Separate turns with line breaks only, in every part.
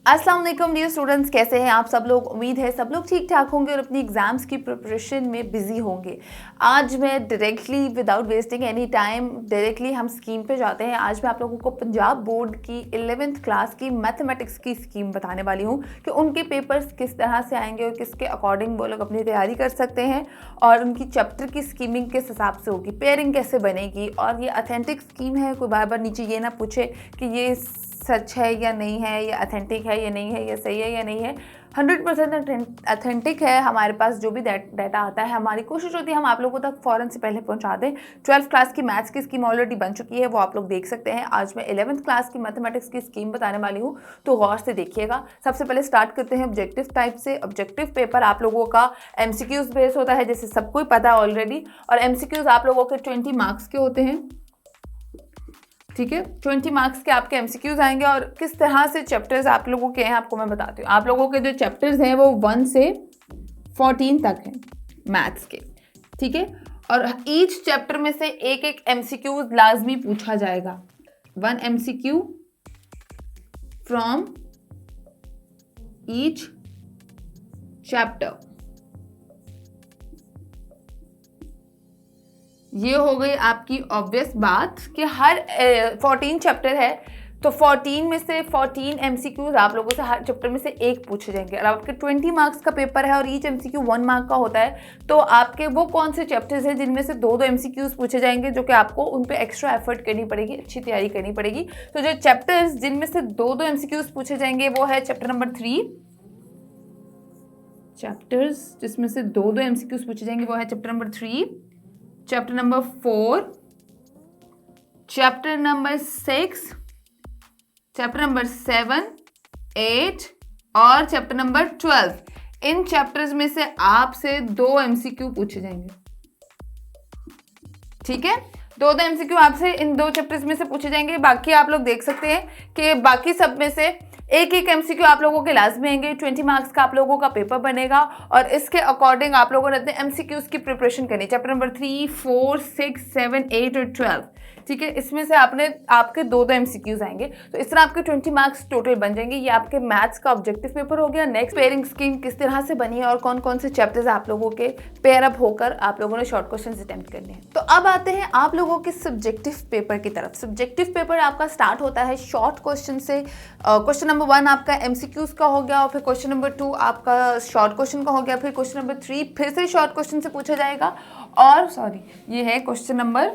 अस्सलाम वालेकुम dear students, कैसे हैं आप सब लोग। उम्मीद है सब लोग ठीक ठाक होंगे और अपनी एग्जाम्स की प्रिपरेशन में बिजी होंगे। आज मैं directly without wasting any time directly हम स्कीम पे जाते हैं। आज मैं आप लोगों को पंजाब बोर्ड की 11th क्लास की मैथमेटिक्स की स्कीम बताने वाली हूँ कि उनके पेपर्स किस तरह से आएंगे और किसके अकॉर्डिंग वो लोग अपनी तैयारी कर सकते हैं और उनकी चैप्टर की स्कीमिंग किस हिसाब से होगी, पेयरिंग कैसे बनेगी और ये अथेंटिक स्कीम है। कोई बार बार नीचे ये ना पूछे कि ये सच है या नहीं है, या अथेंटिक है या नहीं है, या सही है या नहीं है। 100% अथेंटिक है। हमारे पास जो भी डाटा आता है, हमारी कोशिश होती है हम आप लोगों तक फ़ौरन से पहले पहुंचा दें। 12th क्लास की मैथ्स की स्कीम ऑलरेडी बन चुकी है, वो आप लोग देख सकते हैं। आज मैं 11th क्लास की मैथमेटिक्स की स्कीम बताने वाली हूँ, तो गौर से देखिएगा। सबसे पहले स्टार्ट करते हैं ऑब्जेक्टिव टाइप से। ऑब्जेक्टिव पेपर आप लोगों का MCQs बेस होता है, जैसे सबको ही पता है ऑलरेडी। और MCQs आप लोगों के 20 मार्क्स के होते हैं, ठीक है। 20 मार्क्स के आपके MCQs आएंगे। और किस तरह से चैप्टर्स आप लोगों के हैं आपको मैं बताती हूँ। आप लोगों के जो चैप्टर्स हैं वो 1 से 14 तक हैं मैथ्स के, ठीक है। और ईच चैप्टर में से एक एक MCQs लाजमी पूछा जाएगा। 1 MCQ फ्रॉम ईच चैप्टर। ये हो गई आपकी ऑब्वियस बात कि हर 14 चैप्टर है, तो 14 में से 14 MCQs आप लोगों से हर चैप्टर में से एक पूछे जाएंगे। और आपके 20 मार्क्स का पेपर है और ईच MCQ 1 मार्क का होता है, तो आपके वो कौन से चैप्टर्स हैं जिनमें से 2-2 MCQs पूछे जाएंगे, जो कि आपको उन पे एक्स्ट्रा एफर्ट करनी पड़ेगी, अच्छी तैयारी करनी पड़ेगी। तो जो चैप्टर्स जिनमें से 2-2 MCQs पूछे जाएंगे वो है चैप्टर नंबर 3। चैप्टर्स जिसमें से 2-2 MCQs पूछे जाएंगे वो है chapter number 3, chapter number 4, chapter number 6, chapter number 7, 8 और चैप्टर नंबर 12। इन चैप्टर्स में से आपसे 2 MCQ पूछे जाएंगे, ठीक है। 2-2 MCQ आपसे इन 2 चैप्टर्स में से पूछे जाएंगे। बाकी आप लोग देख सकते हैं कि बाकी सब में से एक एक MCQ आप लोगों के लाजमी आएंगे। 20 मार्क्स का आप लोगों का पेपर बनेगा और इसके अकॉर्डिंग आप लोगों ने अपने MCQs की प्रिपरेशन करनी। चैप्टर नंबर 3, 4, 6, 7, 8 और 12, ठीक है। इसमें से आपके 2-2 MCQs आएंगे, तो इस तरह आपके 20 मार्क्स टोटल बन जाएंगे। ये आपके मैथ्स का ऑब्जेक्टिव पेपर हो गया। नेक्स्ट पेयरिंग स्कीम किस तरह से बनी है और कौन कौन से चैप्टर्स आप लोगों के पेयर अप होकर आप लोगों ने शॉर्ट क्वेश्चन अटेम्प्ट करने हैं। तो अब आते हैं आप लोगों के सब्जेक्टिव पेपर की तरफ। सब्जेक्टिव पेपर आपका स्टार्ट होता है शॉर्ट क्वेश्चन से। क्वेश्चन नंबर 1 आपका MCQs का हो गया, और फिर क्वेश्चन नंबर 2 आपका शॉर्ट क्वेश्चन का हो गया, फिर क्वेश्चन नंबर 3 फिर से शॉर्ट क्वेश्चन से पूछा जाएगा, और ये है क्वेश्चन नंबर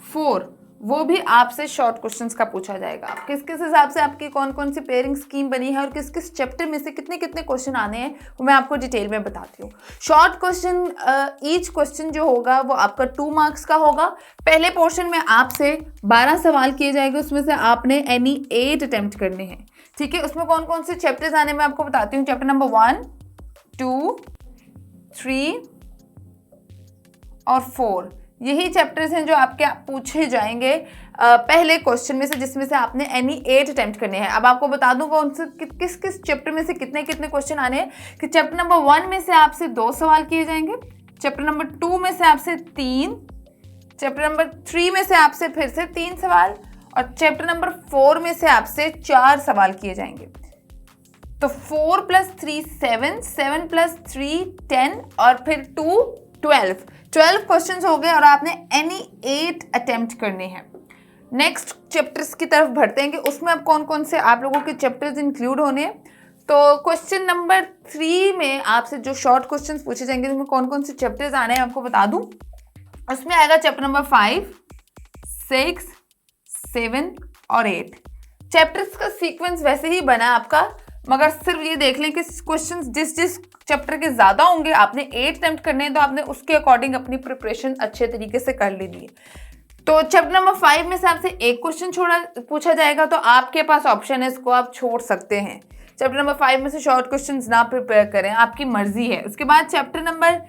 4, वो भी आपसे शॉर्ट क्वेश्चंस का पूछा जाएगा। किस किस हिसाब से आपकी कौन कौन सी पेयरिंग स्कीम बनी है और किस किस चैप्टर में से कितने कितने क्वेश्चन आने हैं वो मैं आपको डिटेल में बताती हूँ। शॉर्ट क्वेश्चन, ईच क्वेश्चन जो होगा वो आपका 2 मार्क्स का होगा। पहले पोर्शन में आपसे 12 सवाल किए जाएंगे, उसमें से आपने एनी 8 अटेम्प्ट करने हैं, ठीक है। उसमें कौन कौन से चैप्टर्स आने मैं आपको बताती हूँ। चैप्टर नंबर 1, 2, 3 और 4, यही चैप्टर्स हैं जो आपके पूछे जाएंगे पहले क्वेश्चन में से, जिसमें से आपने एनी 8 अटेम्प्ट करने हैं। अब आपको बता दूंगा उनसे किस किस चैप्टर में से कितने कितने क्वेश्चन आने हैं। कि चैप्टर नंबर 1 में से आपसे 2 सवाल किए जाएंगे, चैप्टर नंबर 2 में से आपसे 3, चैप्टर नंबर 3 में से आपसे फिर से 3 सवाल, और चैप्टर नंबर 4 में से आपसे 4 सवाल किए जाएंगे। तो 4 + 3 7, 7 + 3 10 और फिर 2 12 क्वेश्चंस हो गए और आपने एनी 8 अटेम्प्ट करने हैं। नेक्स्ट चैप्टर्स की तरफ बढ़ते हैं कि उसमें अब कौन कौन से आप लोगों के चैप्टर्स इंक्लूड होने हैं। तो क्वेश्चन नंबर 3 में आपसे जो शॉर्ट क्वेश्चंस पूछे जाएंगे उसमें कौन कौन से चैप्टर्स आने हैं आपको बता दूं। उसमें आएगा चैप्टर नंबर 5, 6, 7 और 8। चैप्टर्स का सीक्वेंस वैसे ही बना है आपका, मगर सिर्फ ये देख लें कि क्वेश्चंस जिस चैप्टर के ज़्यादा होंगे आपने 8 अटेम्प्ट करने हैं, तो आपने उसके अकॉर्डिंग अपनी प्रिपरेशन अच्छे तरीके से कर लेनी है। तो चैप्टर नंबर 5 में से आपसे एक क्वेश्चन पूछा जाएगा, तो आपके पास ऑप्शन है, इसको आप छोड़ सकते हैं। चैप्टर नंबर 5 में से शॉर्ट क्वेश्चंस ना प्रिपेयर करें, आपकी मर्जी है। उसके बाद चैप्टर नंबर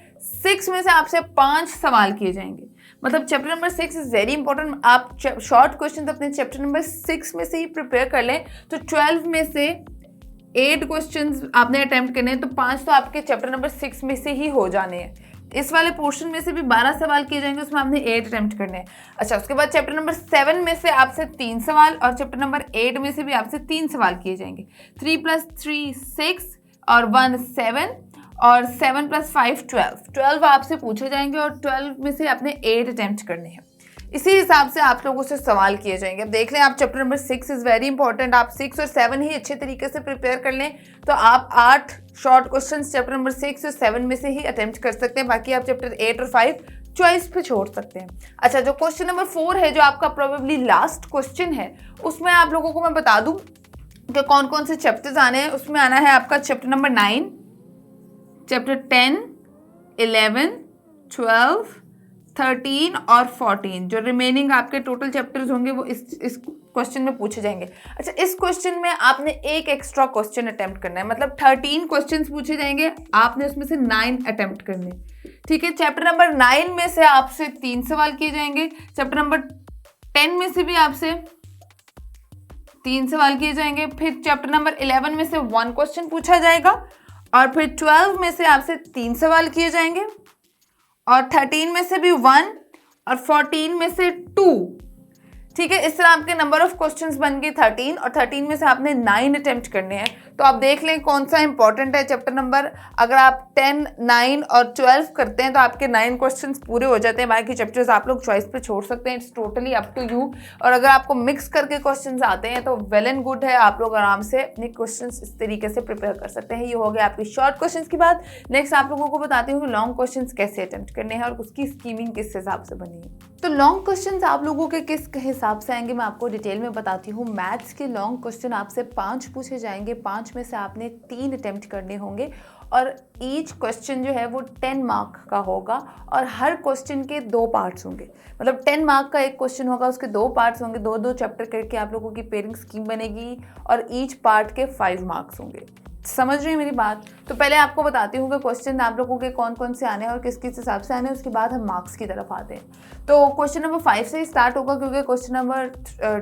6 में से आपसे 5 सवाल किए जाएंगे। मतलब chapter number 6 is very important. आप शॉर्ट क्वेश्चन अपने चैप्टर नंबर 6 में से ही प्रिपेयर कर लें, तो 12 में से 8 क्वेश्चंस आपने अटेम्प्ट करने हैं, तो 5 तो आपके चैप्टर नंबर 6 में से ही हो जाने हैं। इस वाले पोर्शन में से भी 12 सवाल किए जाएंगे, उसमें आपने 8 अटेम्प्ट करने हैं। अच्छा, उसके बाद चैप्टर नंबर 7 में से आपसे 3 सवाल और चैप्टर नंबर 8 में से भी आपसे 3 सवाल किए जाएंगे। 3 + 3 6 और 1 7 और 7 + 5 12 आपसे पूछे जाएंगे और 12 में से आपने 8 अटेम्प्ट करने हैं। इसी हिसाब से आप लोगों से सवाल किए जाएंगे। अब देख लें, आप chapter number 6 is very important, आप 6 और 7 ही अच्छे तरीके से प्रिपेयर कर लें तो आप 8 शॉर्ट क्वेश्चन चैप्टर नंबर 6 और 7 में से ही अटेम्प्ट कर सकते हैं। बाकी आप चैप्टर 8 और 5 चॉइस पे छोड़ सकते हैं। अच्छा, जो क्वेश्चन नंबर 4 है, जो आपका प्रोबेबली लास्ट क्वेश्चन है, उसमें आप लोगों को मैं बता दूं कि कौन कौन से चैप्टर्स आने हैं। उसमें आना है आपका चैप्टर नंबर 9, चैप्टर 10, 11, 12, 13 और 14। जो रिमेनिंग आपके टोटल चैप्टर्स होंगे वो इस क्वेश्चन में पूछे जाएंगे। अच्छा, इस क्वेश्चन में आपने एक एक्स्ट्रा क्वेश्चन अटेम्प्ट करना है, मतलब 13 क्वेश्चंस पूछे जाएंगे, आपने उसमें से 9 अटेम्प्ट करने। ठीक है, चैप्टर नंबर 9 में से आपसे 3 सवाल किए जाएंगे, चैप्टर नंबर 10 में से भी आपसे 3 सवाल किए जाएंगे, फिर चैप्टर नंबर 11 में से 1 क्वेश्चन पूछा जाएगा और फिर 12 में से आपसे 3 सवाल किए जाएंगे और 13 में से भी 1 और 14 में से 2। ठीक है, इस तरह आपके नंबर ऑफ क्वेश्चंस बन गए 13 और 13 में से आपने 9 अटेम्प्ट करने हैं। तो आप देख लें कौन सा इंपॉर्टेंट है चैप्टर नंबर। अगर आप 10, 9 और 12 करते हैं तो आपके 9 क्वेश्चंस पूरे हो जाते हैं। बाकी चैप्टर्स आप लोग चॉइस पे छोड़ सकते हैं, it's totally up to you. और अगर आपको मिक्स करके क्वेश्चंस आते हैं तो वेल एंड गुड है, आप लोग आराम से अपने क्वेश्चंस इस तरीके से प्रिपेयर कर सकते हैं। ये हो गया आपकी शॉर्ट क्वेश्चन की बात। नेक्स्ट आप लोगों को बताती हूँ कि लॉन्ग क्वेश्चन कैसे अटेम्प्ट करने हैं और उसकी स्कीमिंग किस हिसाब से बनी है। तो लॉन्ग क्वेश्चन आप लोगों के किस हिसाब से आएंगे मैं आपको डिटेल में बताती हूँ। मैथ्स के लॉन्ग क्वेश्चन आपसे 5 पूछे जाएंगे, 5 में से आपने 3 अटेम्प्ट करने होंगे और ईच क्वेश्चन जो है वो 10 मार्क का होगा और हर क्वेश्चन के 2 पार्ट्स होंगे। मतलब 10 मार्क का एक क्वेश्चन होगा, उसके 2 पार्ट्स होंगे, 2-2 चैप्टर करके आप लोगों की पेयरिंग स्कीम बनेगी और ईच पार्ट के 5 मार्क्स होंगे। समझ रही है मेरी बात? तो पहले आपको बताती हूँ कि क्वेश्चन आप लोगों के कौन कौन से आने हैं और किस किस हिसाब से आने हैं, उसके बाद हम मार्क्स की तरफ आते हैं। तो क्वेश्चन नंबर 5 से ही स्टार्ट होगा क्योंकि क्वेश्चन नंबर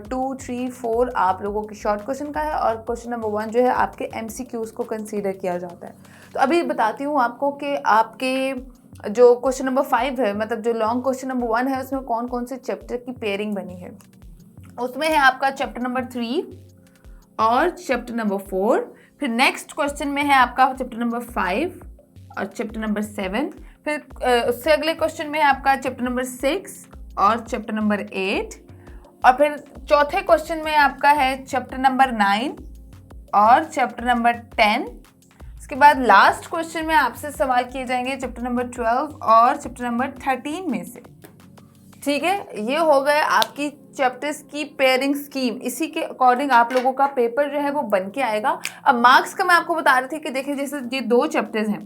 2, 3, 4 आप लोगों की शॉर्ट क्वेश्चन का है और क्वेश्चन नंबर 1 जो है आपके MCQs को कंसीडर किया जाता है। तो अभी बताती हूँ आपको कि आपके जो क्वेश्चन नंबर 5 है, मतलब जो लॉन्ग क्वेश्चन नंबर 1 है, उसमें कौन कौन से चैप्टर की पेयरिंग बनी है। उसमें है आपका चैप्टर नंबर 3 और चैप्टर नंबर 4। फिर नेक्स्ट क्वेश्चन में है आपका चैप्टर नंबर 5 और चैप्टर नंबर 7। फिर उससे अगले क्वेश्चन में है आपका चैप्टर नंबर 6 और चैप्टर नंबर 8। और फिर चौथे क्वेश्चन में आपका है चैप्टर नंबर 9 और चैप्टर नंबर 10। उसके बाद लास्ट क्वेश्चन में आपसे सवाल किए जाएंगे चैप्टर नंबर 12 और चैप्टर नंबर 13 में से। ठीक है, ये हो गए आपकी चैप्टर्स की पेयरिंग स्कीम। इसी के अकॉर्डिंग आप लोगों का पेपर जो है वो बन के आएगा। अब मार्क्स का मैं आपको बता रही थी कि देखिए जैसे ये 2 चैप्टर्स हैं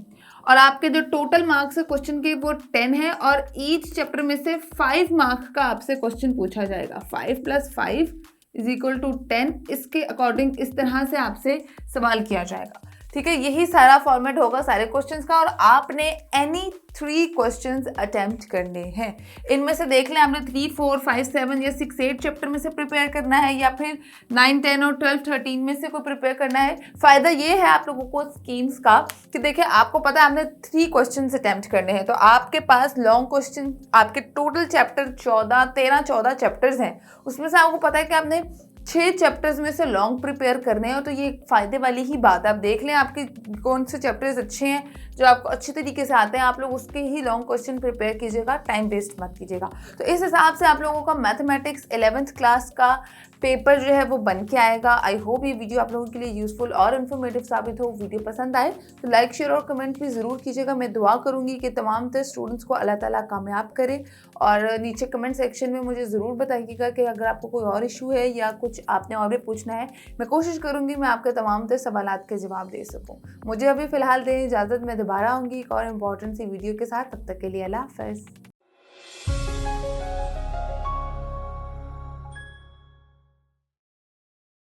और आपके जो टोटल मार्क्स है क्वेश्चन के वो 10 है और ईच चैप्टर में से 5 मार्क्स का आपसे क्वेश्चन पूछा जाएगा। 5 + 5 = 10। इसके अकॉर्डिंग इस तरह से आपसे सवाल किया जाएगा। ठीक है, यही सारा फॉर्मेट होगा सारे क्वेश्चंस का और आपने एनी 3 क्वेश्चंस अटेम्प्ट करने हैं। इनमें से देख लें आपने 3, 4, 5, 7 या 6, 8 चैप्टर में से प्रिपेयर करना है या फिर 9, 10 और 12, 13 में से कोई प्रिपेयर करना है। फ़ायदा ये है आप लोगों को स्कीम्स का कि देखिए आपको पता है आपने 3 क्वेश्चंस अटेम्प्ट करने हैं, तो आपके पास लॉन्ग क्वेश्चन आपके टोटल चैप्टर 13-14 चैप्टर्स हैं, उसमें से आपको पता है कि आपने 6 चैप्टर्स में से लॉन्ग प्रिपेयर करने हैं। तो ये फ़ायदे वाली ही बात है। आप देख लें आपके कौन से चैप्टर्स अच्छे हैं जो आपको अच्छे तरीके से आते हैं, आप लोग उसके ही लॉन्ग क्वेश्चन प्रिपेयर कीजिएगा, टाइम वेस्ट मत कीजिएगा। तो इस हिसाब से आप लोगों का मैथमेटिक्स 11th क्लास का पेपर जो है वो बन के आएगा। आई होप ये वीडियो आप लोगों के लिए यूजफुल और इन्फॉर्मेटिव साबित हो। वीडियो पसंद आए तो लाइक, शेयर और कमेंट भी ज़रूर कीजिएगा। मैं दुआ करूँगी कि तमाम तरह स्टूडेंट्स को अल्लाह ताला कामयाब करे। और नीचे कमेंट सेक्शन में मुझे ज़रूर बताइएगा कि अगर आपको कोई और इशू है या कुछ आपने और भी पूछना है, मैं कोशिश करूँगी मैं आपके तमाम तरह सवालात के जवाब दे सकूँ। मुझे अभी फ़िलहाल दें इजाज़त, मैं दोबारा आऊँगी एक और इम्पॉर्टेंट सी वीडियो के साथ। तब तक के लिए अल्लाह हाफ़िज़।